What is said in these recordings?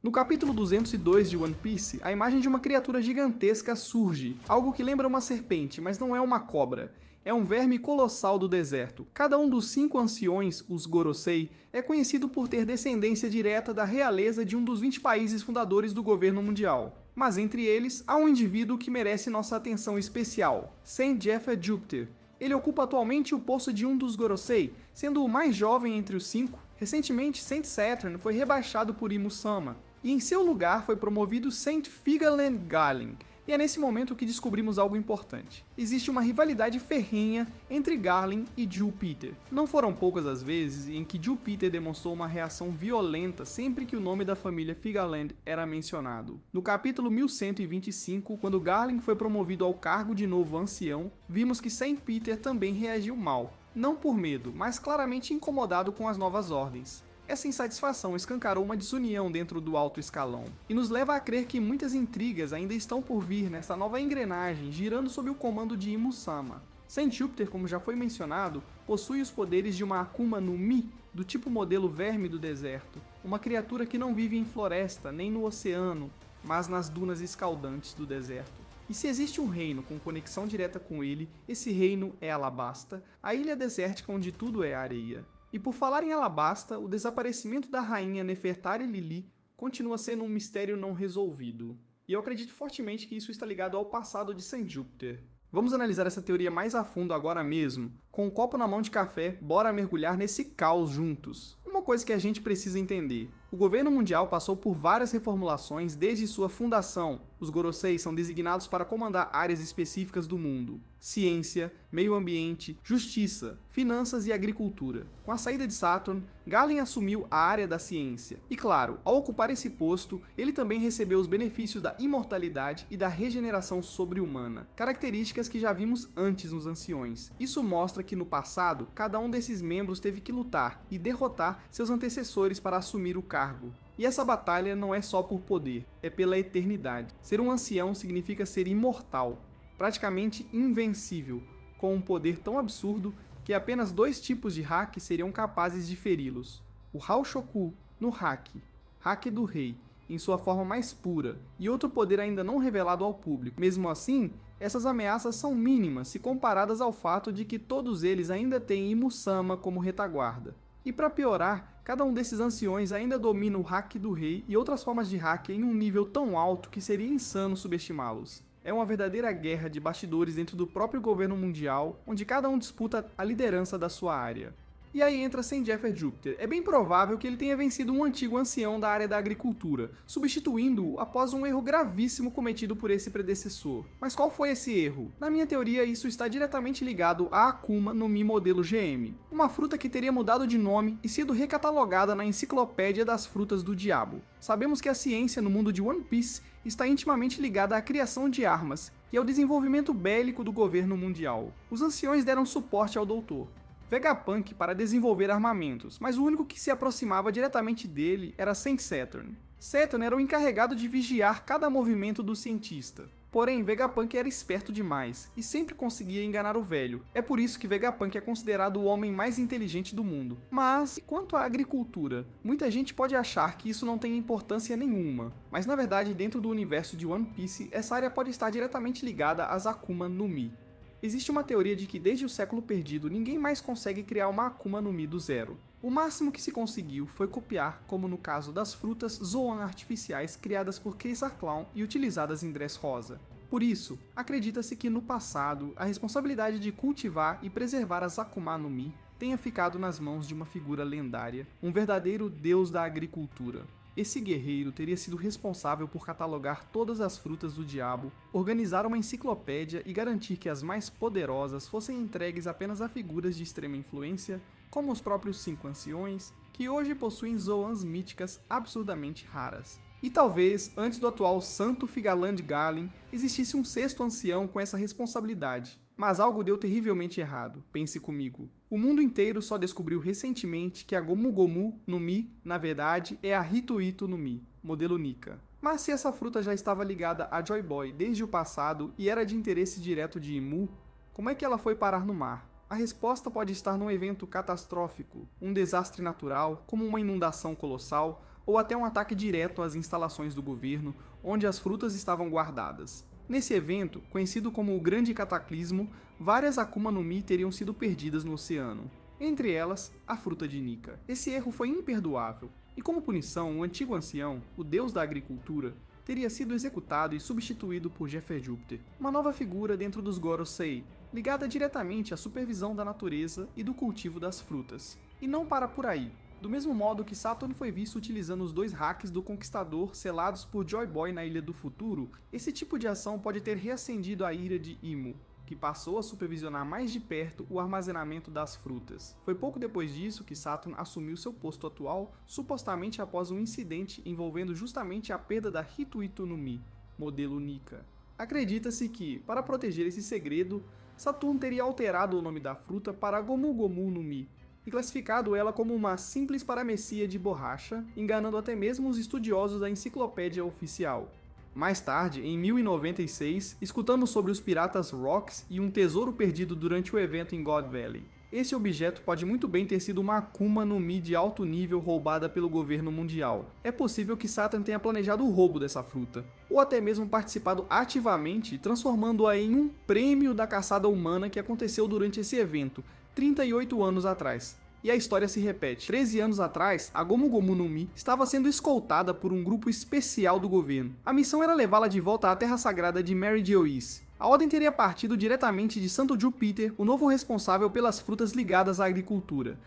No capítulo 202 de One Piece, a imagem de uma criatura gigantesca surge, algo que lembra uma serpente, mas não é uma cobra. É um verme colossal do deserto. Cada um dos 5 anciões, os Gorosei, é conhecido por ter descendência direta da realeza de um dos 20 países fundadores do governo mundial. Mas entre eles, há um indivíduo que merece nossa atenção especial, Saint Jeffer Jupiter. Ele ocupa atualmente o posto de um dos Gorosei, sendo o mais jovem entre os 5. Recentemente, Saint Saturn foi rebaixado por Imu-sama, e em seu lugar foi promovido Saint Figaland Garling. E é nesse momento que descobrimos algo importante. Existe uma rivalidade ferrenha entre Garling e Jupiter. Não foram poucas as vezes em que Jupiter demonstrou uma reação violenta sempre que o nome da família Figaland era mencionado. No capítulo 1125, quando Garling foi promovido ao cargo de novo ancião, vimos que Saint Peter também reagiu mal. Não por medo, mas claramente incomodado com as novas ordens. Essa insatisfação escancarou uma desunião dentro do alto escalão, e nos leva a crer que muitas intrigas ainda estão por vir nessa nova engrenagem girando sob o comando de Imu-sama. Saint Jupiter, como já foi mencionado, possui os poderes de uma Akuma no Mi, do tipo modelo verme do deserto, uma criatura que não vive em floresta nem no oceano, mas nas dunas escaldantes do deserto. E se existe um reino com conexão direta com ele, esse reino é Alabasta, a ilha desértica onde tudo é areia. E por falar em Alabasta, o desaparecimento da rainha Nefertari Lili continua sendo um mistério não resolvido. E eu acredito fortemente que isso está ligado ao passado de Saint Jupiter. Vamos analisar essa teoria mais a fundo agora mesmo. Com um copo na mão de café, bora mergulhar nesse caos juntos. Uma coisa que a gente precisa entender. O governo mundial passou por várias reformulações desde sua fundação. Os Gorosei são designados para comandar áreas específicas do mundo: ciência, meio ambiente, justiça, finanças e agricultura. Com a saída de Saturn, Galen assumiu a área da ciência. E claro, ao ocupar esse posto, ele também recebeu os benefícios da imortalidade e da regeneração sobre-humana, características que já vimos antes nos anciões. Isso mostra que no passado, cada um desses membros teve que lutar e derrotar seus antecessores para assumir o cargo. E essa batalha não é só por poder, é pela eternidade. Ser um ancião significa ser imortal, praticamente invencível, com um poder tão absurdo que apenas 2 tipos de haki seriam capazes de feri-los. O Haoshoku, no haki, haki do rei, em sua forma mais pura, e outro poder ainda não revelado ao público. Mesmo assim, essas ameaças são mínimas se comparadas ao fato de que todos eles ainda têm Imu-sama como retaguarda. E para piorar, cada um desses anciões ainda domina o haki do rei e outras formas de haki em um nível tão alto que seria insano subestimá-los. É uma verdadeira guerra de bastidores dentro do próprio governo mundial, onde cada um disputa a liderança da sua área. E aí entra Saint Jeffer Jupiter. É bem provável que ele tenha vencido um antigo ancião da área da agricultura, substituindo-o após um erro gravíssimo cometido por esse predecessor. Mas qual foi esse erro? Na minha teoria, isso está diretamente ligado à Akuma no Mi modelo GM, uma fruta que teria mudado de nome e sido recatalogada na Enciclopédia das Frutas do Diabo. Sabemos que a ciência no mundo de One Piece está intimamente ligada à criação de armas e ao desenvolvimento bélico do governo mundial. Os anciões deram suporte ao doutor Vegapunk para desenvolver armamentos, mas o único que se aproximava diretamente dele era Saint Saturn. Saturn era o encarregado de vigiar cada movimento do cientista. Porém, Vegapunk era esperto demais, e sempre conseguia enganar o velho. É por isso que Vegapunk é considerado o homem mais inteligente do mundo. Mas, quanto à agricultura, muita gente pode achar que isso não tem importância nenhuma. Mas na verdade, dentro do universo de One Piece, essa área pode estar diretamente ligada às Akuma no Mi. Existe uma teoria de que desde o século perdido ninguém mais consegue criar uma Akuma no Mi do zero. O máximo que se conseguiu foi copiar, como no caso das frutas Zoan artificiais criadas por Caesar Clown e utilizadas em Dressrosa. Por isso, acredita-se que no passado, a responsabilidade de cultivar e preservar as Akuma no Mi tenha ficado nas mãos de uma figura lendária, um verdadeiro deus da agricultura. Esse guerreiro teria sido responsável por catalogar todas as frutas do diabo, organizar uma enciclopédia e garantir que as mais poderosas fossem entregues apenas a figuras de extrema influência, como os próprios 5 anciões, que hoje possuem Zoans míticas absurdamente raras. E talvez, antes do atual Santo Figaland Garling, existisse um 6º ancião com essa responsabilidade. Mas algo deu terrivelmente errado, pense comigo. O mundo inteiro só descobriu recentemente que a Gomu Gomu no Mi, na verdade, é a Hito Hito no Mi, modelo Nika. Mas se essa fruta já estava ligada a Joy Boy desde o passado e era de interesse direto de Imu, como é que ela foi parar no mar? A resposta pode estar num evento catastrófico, um desastre natural, como uma inundação colossal, ou até um ataque direto às instalações do governo, onde as frutas estavam guardadas. Nesse evento, conhecido como o Grande Cataclismo, várias Akuma no Mi teriam sido perdidas no oceano. Entre elas, a fruta de Nika. Esse erro foi imperdoável, e como punição, o antigo ancião, o deus da agricultura, teria sido executado e substituído por Jupiter, uma nova figura dentro dos Gorosei, ligada diretamente à supervisão da natureza e do cultivo das frutas. E não para por aí. Do mesmo modo que Saturn foi visto utilizando os 2 hacks do Conquistador selados por Joy Boy na Ilha do Futuro, esse tipo de ação pode ter reacendido a ira de Imo, que passou a supervisionar mais de perto o armazenamento das frutas. Foi pouco depois disso que Saturn assumiu seu posto atual, supostamente após um incidente envolvendo justamente a perda da Hitoito no Mi, modelo Nika. Acredita-se que, para proteger esse segredo, Saturn teria alterado o nome da fruta para Gomu Gomu no Mi, e classificado ela como uma simples paramecia de borracha, enganando até mesmo os estudiosos da enciclopédia oficial. Mais tarde, em 1096, escutamos sobre os piratas Rocks e um tesouro perdido durante o evento em God Valley. Esse objeto pode muito bem ter sido uma Akuma no Mi de alto nível roubada pelo governo mundial. É possível que Saturn tenha planejado o roubo dessa fruta, ou até mesmo participado ativamente, transformando-a em um prêmio da caçada humana que aconteceu durante esse evento, 38 anos atrás. E a história se repete. 13 anos atrás, a Gomu Gomu no Mi estava sendo escoltada por um grupo especial do governo. A missão era levá-la de volta à Terra Sagrada de Mary Joyce. A ordem teria partido diretamente de Santo Jupiter, o novo responsável pelas frutas ligadas à agricultura.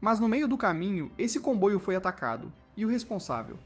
Mas no meio do caminho, esse comboio foi atacado. E o responsável?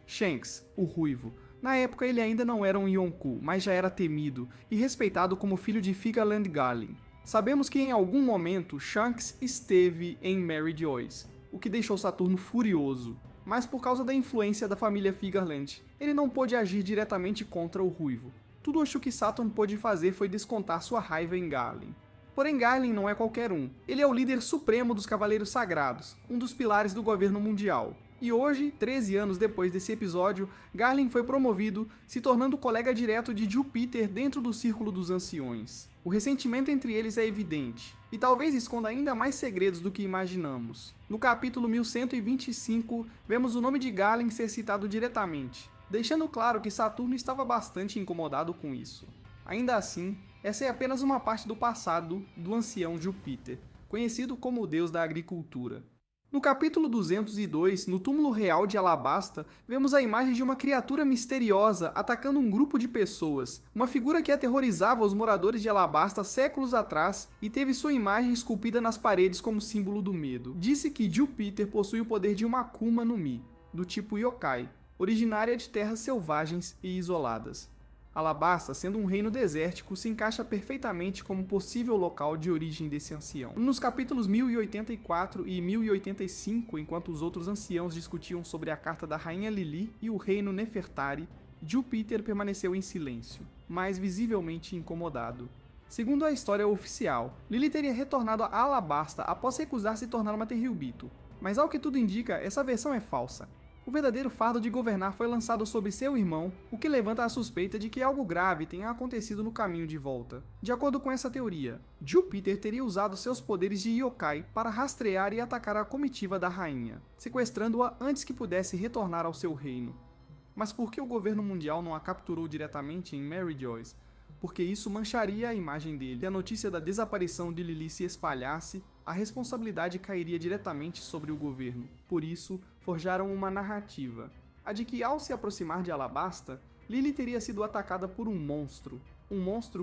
Shanks, o Ruivo. Na época ele ainda não era um Yonkou, mas já era temido e respeitado como filho de Figaland Garlin. Sabemos que em algum momento Shanks esteve em Mary Joyce, o que deixou Saturno furioso, mas por causa da influência da família Figarland, ele não pôde agir diretamente contra o Ruivo. Tudo o que Saturn pôde fazer foi descontar sua raiva em Garlin. Porém, Garlin não é qualquer um. Ele é o líder supremo dos Cavaleiros Sagrados, um dos pilares do governo mundial. E hoje, 13 anos depois desse episódio, Garlin foi promovido, se tornando colega direto de Jupiter dentro do Círculo dos Anciões. O ressentimento entre eles é evidente, e talvez esconda ainda mais segredos do que imaginamos. No capítulo 1125, vemos o nome de Garlin ser citado diretamente, deixando claro que Saturno estava bastante incomodado com isso. Ainda assim, essa é apenas uma parte do passado do ancião Jupiter, conhecido como o deus da agricultura. No capítulo 202, no túmulo real de Alabasta, vemos a imagem de uma criatura misteriosa atacando um grupo de pessoas, uma figura que aterrorizava os moradores de Alabasta séculos atrás e teve sua imagem esculpida nas paredes como símbolo do medo. Disse que Jupiter possui o poder de uma Akuma no Mi, do tipo Yokai, originária de terras selvagens e isoladas. Alabasta, sendo um reino desértico, se encaixa perfeitamente como possível local de origem desse ancião. Nos capítulos 1084 e 1085, enquanto os outros anciãos discutiam sobre a carta da Rainha Lili e o reino Nefertari, Jupiter permaneceu em silêncio, mas visivelmente incomodado. Segundo a história oficial, Lili teria retornado a Alabasta após recusar se tornar uma Tenryubito, mas ao que tudo indica, essa versão é falsa. O verdadeiro fardo de governar foi lançado sobre seu irmão, o que levanta a suspeita de que algo grave tenha acontecido no caminho de volta. De acordo com essa teoria, Jupiter teria usado seus poderes de yokai para rastrear e atacar a comitiva da rainha, sequestrando-a antes que pudesse retornar ao seu reino. Mas por que o governo mundial não a capturou diretamente em Mary Joyce? Porque isso mancharia a imagem dele. Se a notícia da desaparição de Lili se espalhasse, a responsabilidade cairia diretamente sobre o governo. Por isso, forjaram uma narrativa, a de que ao se aproximar de Alabasta, Lili teria sido atacada por um monstro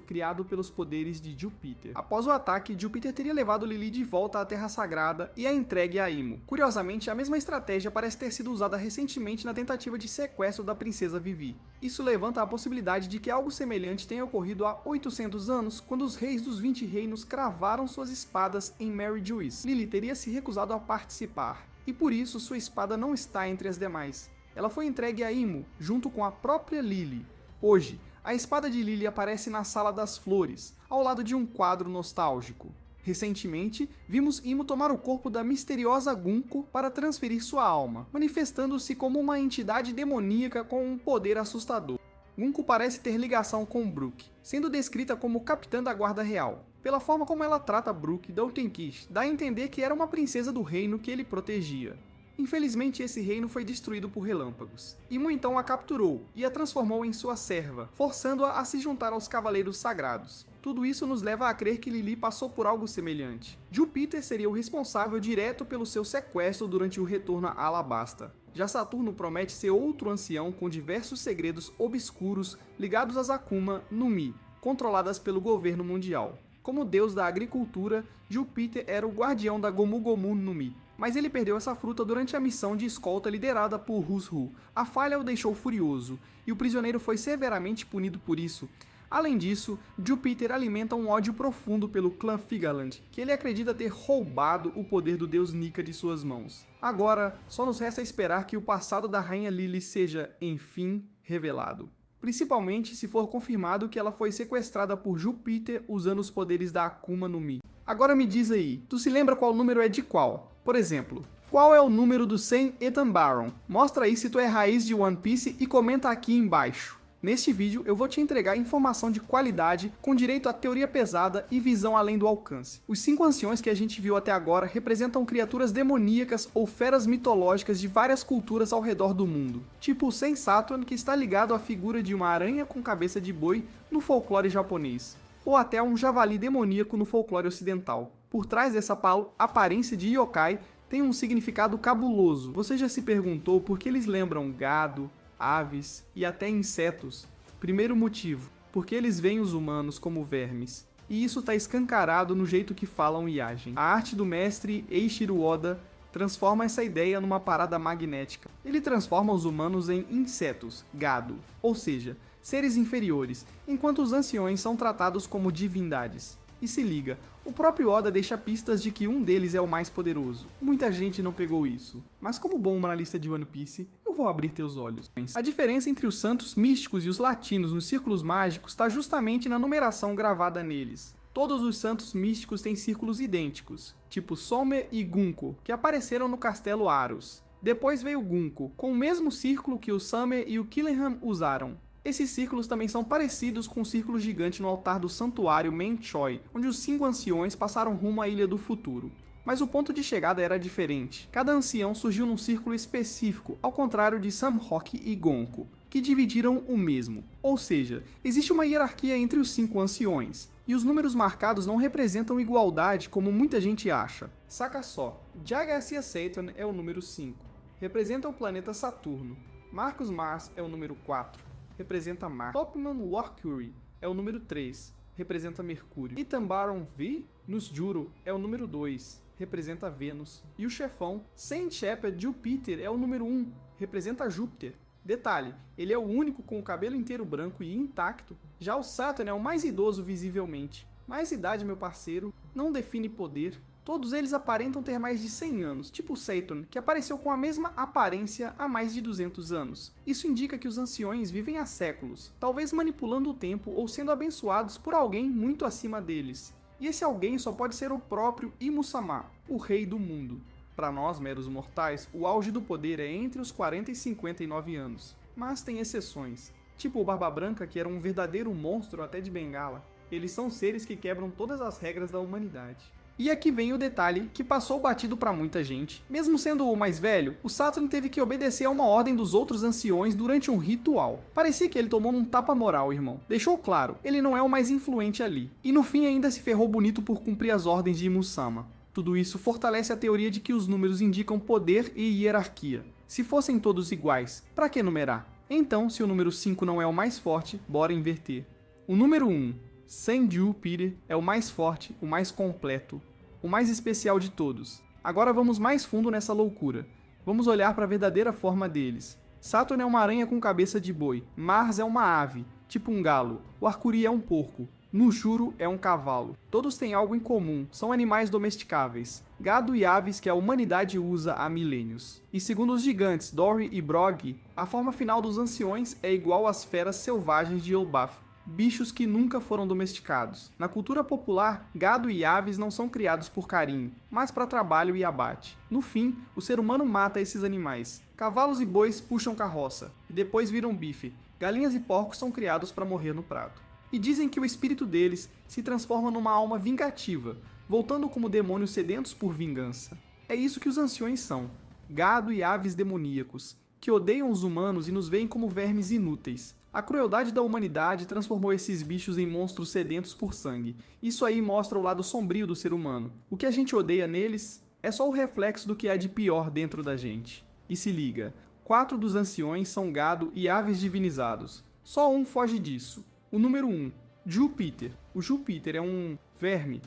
criado pelos poderes de Jupiter. Após o ataque, Jupiter teria levado Lili de volta à Terra Sagrada e a entregue a Imo. Curiosamente, a mesma estratégia parece ter sido usada recentemente na tentativa de sequestro da princesa Vivi. Isso levanta a possibilidade de que algo semelhante tenha ocorrido há 800 anos, quando os reis dos 20 reinos cravaram suas espadas em Mary Joyce. Lili teria se recusado a participar, e por isso sua espada não está entre as demais. Ela foi entregue a Imo, junto com a própria Lili. Hoje, a espada de Lili aparece na Sala das Flores, ao lado de um quadro nostálgico. Recentemente, vimos Imo tomar o corpo da misteriosa Gunko para transferir sua alma, manifestando-se como uma entidade demoníaca com um poder assustador. Gunko parece ter ligação com Brook, sendo descrita como capitã da Guarda Real. Pela forma como ela trata Brook, Doltenkish dá a entender que era uma princesa do reino que ele protegia. Infelizmente, esse reino foi destruído por relâmpagos. Imu então a capturou e a transformou em sua serva, forçando-a a se juntar aos Cavaleiros Sagrados. Tudo isso nos leva a crer que Lili passou por algo semelhante. Júpiter seria o responsável direto pelo seu sequestro durante o retorno a Alabasta. Já Saturno promete ser outro ancião com diversos segredos obscuros ligados às Akuma no Mi, controladas pelo governo mundial. Como deus da agricultura, Júpiter era o guardião da Gomu Gomu no Mi, mas ele perdeu essa fruta durante a missão de escolta liderada por Hushu. A falha o deixou furioso, e o prisioneiro foi severamente punido por isso. Além disso, Júpiter alimenta um ódio profundo pelo clã Figaland, que ele acredita ter roubado o poder do deus Nika de suas mãos. Agora, só nos resta esperar que o passado da rainha Lili seja, enfim, revelado. Principalmente se for confirmado que ela foi sequestrada por Júpiter usando os poderes da Akuma no Mi. Agora me diz aí, tu se lembra qual número é de qual? Por exemplo, qual é o número do Sen Etambaron? Mostra aí se tu é raiz de One Piece e comenta aqui embaixo. Neste vídeo eu vou te entregar informação de qualidade com direito à teoria pesada e visão além do alcance. Os 5 anciões que a gente viu até agora representam criaturas demoníacas ou feras mitológicas de várias culturas ao redor do mundo, tipo o Sen Saturn, que está ligado à figura de uma aranha com cabeça de boi no folclore japonês, ou até um javali demoníaco no folclore ocidental. Por trás dessa aparência de yokai tem um significado cabuloso. Você já se perguntou por que eles lembram gado, aves e até insetos? Primeiro motivo, porque eles veem os humanos como vermes. E isso está escancarado no jeito que falam e agem. A arte do mestre Eiichiro Oda transforma essa ideia numa parada magnética. Ele transforma os humanos em insetos, gado, ou seja, seres inferiores, enquanto os anciões são tratados como divindades. E se liga, o próprio Oda deixa pistas de que um deles é o mais poderoso. Muita gente não pegou isso, mas como bom analista de One Piece, eu vou abrir teus olhos. A diferença entre os santos místicos e os latinos nos círculos mágicos está justamente na numeração gravada neles. Todos os santos místicos têm círculos idênticos, tipo Sommer e Gunko, que apareceram no castelo Aros. Depois veio Gunko, com o mesmo círculo que o Sommer e o Killenham usaram. Esses círculos também são parecidos com o círculo gigante no altar do santuário Menchoi, onde os 5 anciões passaram rumo à Ilha do Futuro. Mas o ponto de chegada era diferente. Cada ancião surgiu num círculo específico, ao contrário de Samrock e Gonko, que dividiram o mesmo. Ou seja, existe uma hierarquia entre os 5 anciões, e os números marcados não representam igualdade como muita gente acha. Saca só, Jagacia Saturn é o número 5, representa o planeta Saturno. Marcus Mars é o número 4. Representa Marte. Topman Warcury é o número 3, representa Mercúrio. Itambaron V, nos Juro, é o número 2, representa Vênus. E o chefão, Saint Shepard Júpiter, é o número 1, representa Júpiter. Detalhe, ele é o único com o cabelo inteiro branco e intacto. Já o Saturn é o mais idoso visivelmente. Mais idade, meu parceiro, não define poder. Todos eles aparentam ter mais de 100 anos, tipo Saturn, que apareceu com a mesma aparência há mais de 200 anos. Isso indica que os anciões vivem há séculos, talvez manipulando o tempo ou sendo abençoados por alguém muito acima deles. E esse alguém só pode ser o próprio Imu-sama, o rei do mundo. Para nós, meros mortais, o auge do poder é entre os 40 e 59 anos. Mas tem exceções, tipo o Barba Branca, que era um verdadeiro monstro até de bengala. Eles são seres que quebram todas as regras da humanidade. E aqui vem o detalhe que passou batido pra muita gente. Mesmo sendo o mais velho, o Saturn teve que obedecer a uma ordem dos outros anciões durante um ritual. Parecia que ele tomou um tapa moral, irmão. Deixou claro, ele não é o mais influente ali. E no fim ainda se ferrou bonito por cumprir as ordens de Imu-sama. Tudo isso fortalece a teoria de que os números indicam poder e hierarquia. Se fossem todos iguais, pra que numerar? Então, se o número 5 não é o mais forte, bora inverter. O número 1, Sen Júpiter, é o mais forte, o mais completo, o mais especial de todos. Agora vamos mais fundo nessa loucura. Vamos olhar para a verdadeira forma deles. Saturn é uma aranha com cabeça de boi. Mars é uma ave, tipo um galo. O Arcuri é um porco. Nujuro é um cavalo. Todos têm algo em comum, são animais domesticáveis. Gado e aves que a humanidade usa há milênios. E segundo os gigantes Dory e Brog, a forma final dos anciões é igual às feras selvagens de Elbaf, bichos que nunca foram domesticados. Na cultura popular, gado e aves não são criados por carinho, mas para trabalho e abate. No fim, o ser humano mata esses animais. Cavalos e bois puxam carroça, e depois viram bife. Galinhas e porcos são criados para morrer no prato. E dizem que o espírito deles se transforma numa alma vingativa, voltando como demônios sedentos por vingança. É isso que os anciões são. gado e aves demoníacos, que odeiam os humanos e nos veem como vermes inúteis. A crueldade da humanidade transformou esses bichos em monstros sedentos por sangue. Isso aí mostra o lado sombrio do ser humano. O que a gente odeia neles é só o reflexo do que há de pior dentro da gente. E se liga, 4 dos anciões são gado e aves divinizados. Só um foge disso. O número 1, Júpiter. O Júpiter é um verme.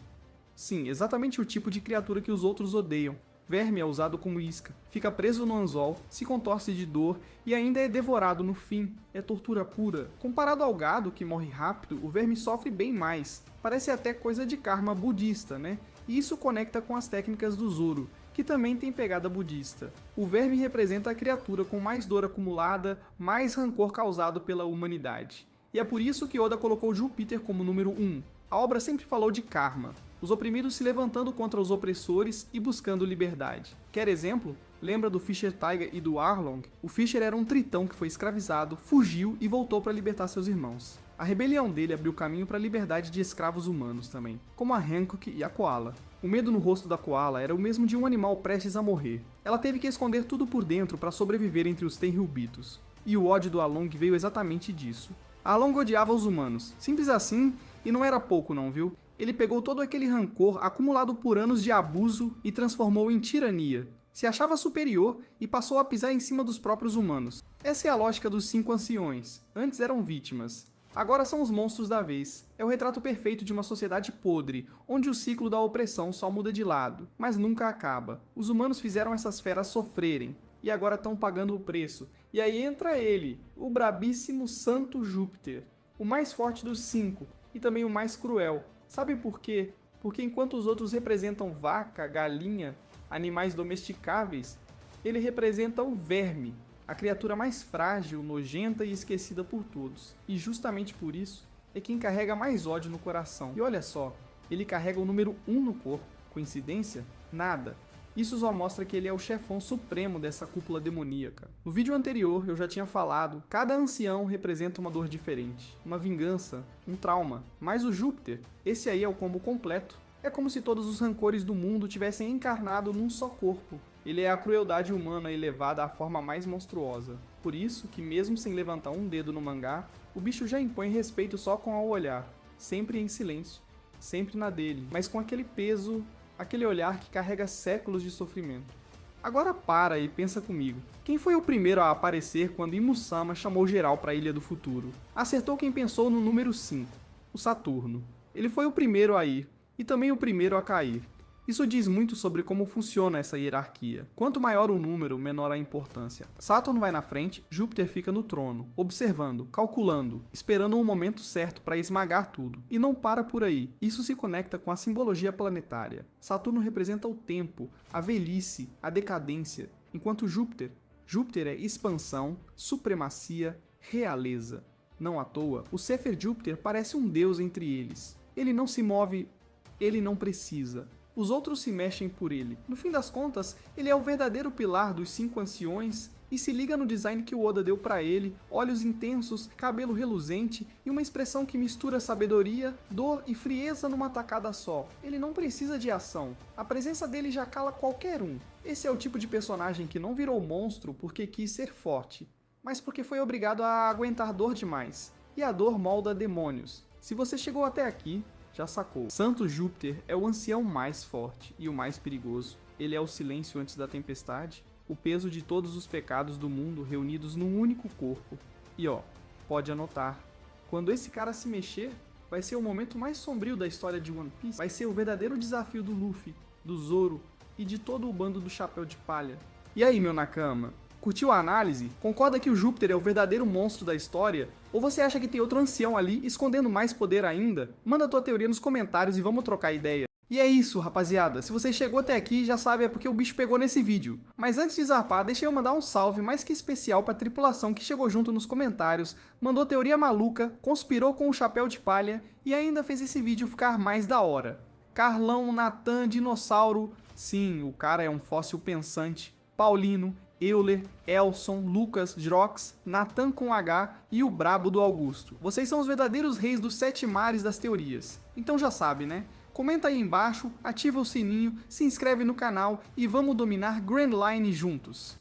Sim, exatamente o tipo de criatura que os outros odeiam. Verme é usado como isca, fica preso no anzol, se contorce de dor e ainda é devorado no fim. É tortura pura. Comparado ao gado, que morre rápido, o verme sofre bem mais. Parece até coisa de karma budista, né? E isso conecta com as técnicas do Zoro, que também tem pegada budista. O verme representa a criatura com mais dor acumulada, mais rancor causado pela humanidade. E é por isso que Oda colocou Júpiter como número 1. A obra sempre falou de karma, os oprimidos se levantando contra os opressores e buscando liberdade. Quer exemplo? Lembra do Fischer Tiger e do Arlong? O Fischer era um tritão que foi escravizado, fugiu e voltou para libertar seus irmãos. A rebelião dele abriu caminho para a liberdade de escravos humanos também, como a Hancock e a Koala. O medo no rosto da Koala era o mesmo de um animal prestes a morrer. Ela teve que esconder tudo por dentro para sobreviver entre os Tenryubitos. E o ódio do Arlong veio exatamente disso. Arlong odiava os humanos, simples assim, e não era pouco não, viu? Ele pegou todo aquele rancor acumulado por anos de abuso e transformou em tirania. Se achava superior e passou a pisar em cima dos próprios humanos. Essa é a lógica dos 5 anciões. Antes eram vítimas. Agora são os monstros da vez. É o retrato perfeito de uma sociedade podre, onde o ciclo da opressão só muda de lado, mas nunca acaba. Os humanos fizeram essas feras sofrerem, e agora estão pagando o preço. E aí entra ele, o brabíssimo Santo Júpiter, o mais forte dos 5, e também o mais cruel. Sabe por quê? Porque enquanto os outros representam vaca, galinha, animais domesticáveis, ele representa o verme, a criatura mais frágil, nojenta e esquecida por todos. E justamente por isso, é quem carrega mais ódio no coração. E olha só, ele carrega o número 1 no corpo. Coincidência? Nada. Isso só mostra que ele é o chefão supremo dessa cúpula demoníaca. No vídeo anterior eu já tinha falado, cada ancião representa uma dor diferente, uma vingança, um trauma. Mas o Júpiter, esse aí é o combo completo. É como se todos os rancores do mundo tivessem encarnado num só corpo. Ele é a crueldade humana elevada à forma mais monstruosa. Por isso que mesmo sem levantar um dedo no mangá, o bicho já impõe respeito só com o olhar, sempre em silêncio, sempre na dele, mas com aquele peso, aquele olhar que carrega séculos de sofrimento. Agora para e pensa comigo. Quem foi o primeiro a aparecer quando Imusama chamou geral para a Ilha do Futuro? Acertou quem pensou no número 5, o Saturno. Ele foi o primeiro a ir, e também o primeiro a cair. Isso diz muito sobre como funciona essa hierarquia. Quanto maior o número, menor a importância. Saturno vai na frente, Júpiter fica no trono, observando, calculando, esperando um momento certo para esmagar tudo. E não para por aí. Isso se conecta com a simbologia planetária. Saturno representa o tempo, a velhice, a decadência, enquanto Júpiter é expansão, supremacia, realeza. Não à toa, o Sefer Júpiter parece um deus entre eles. Ele não se move, ele não precisa. Os outros se mexem por ele. No fim das contas, ele é o verdadeiro pilar dos 5 anciões e se liga no design que o Oda deu pra ele, olhos intensos, cabelo reluzente e uma expressão que mistura sabedoria, dor e frieza numa tacada só. Ele não precisa de ação. A presença dele já cala qualquer um. Esse é o tipo de personagem que não virou monstro porque quis ser forte, mas porque foi obrigado a aguentar dor demais. E a dor molda demônios. Se você chegou até aqui, já sacou. Santo Júpiter é o ancião mais forte e o mais perigoso. Ele é o silêncio antes da tempestade, o peso de todos os pecados do mundo reunidos num único corpo. E ó, pode anotar, quando esse cara se mexer, vai ser o momento mais sombrio da história de One Piece. Vai ser o verdadeiro desafio do Luffy, do Zoro e de todo o bando do Chapéu de Palha. E aí, meu Nakama? Curtiu a análise? Concorda que o Júpiter é o verdadeiro monstro da história? Ou você acha que tem outro ancião ali escondendo mais poder ainda? Manda tua teoria nos comentários e vamos trocar ideia. E é isso, rapaziada. Se você chegou até aqui, já sabe é porque o bicho pegou nesse vídeo. Mas antes de zarpar, deixa eu mandar um salve mais que especial pra tripulação que chegou junto nos comentários, mandou teoria maluca, conspirou com o Chapéu de Palha e ainda fez esse vídeo ficar mais da hora. Carlão, Natan, Dinossauro, sim, o cara é um fóssil pensante, Paulino, Euler, Elson, Lucas, Jrox, Natan com H e o brabo do Augusto. Vocês são os verdadeiros reis dos 7 mares das teorias. Então já sabe, né? Comenta aí embaixo, ativa o sininho, se inscreve no canal e vamos dominar Grand Line juntos!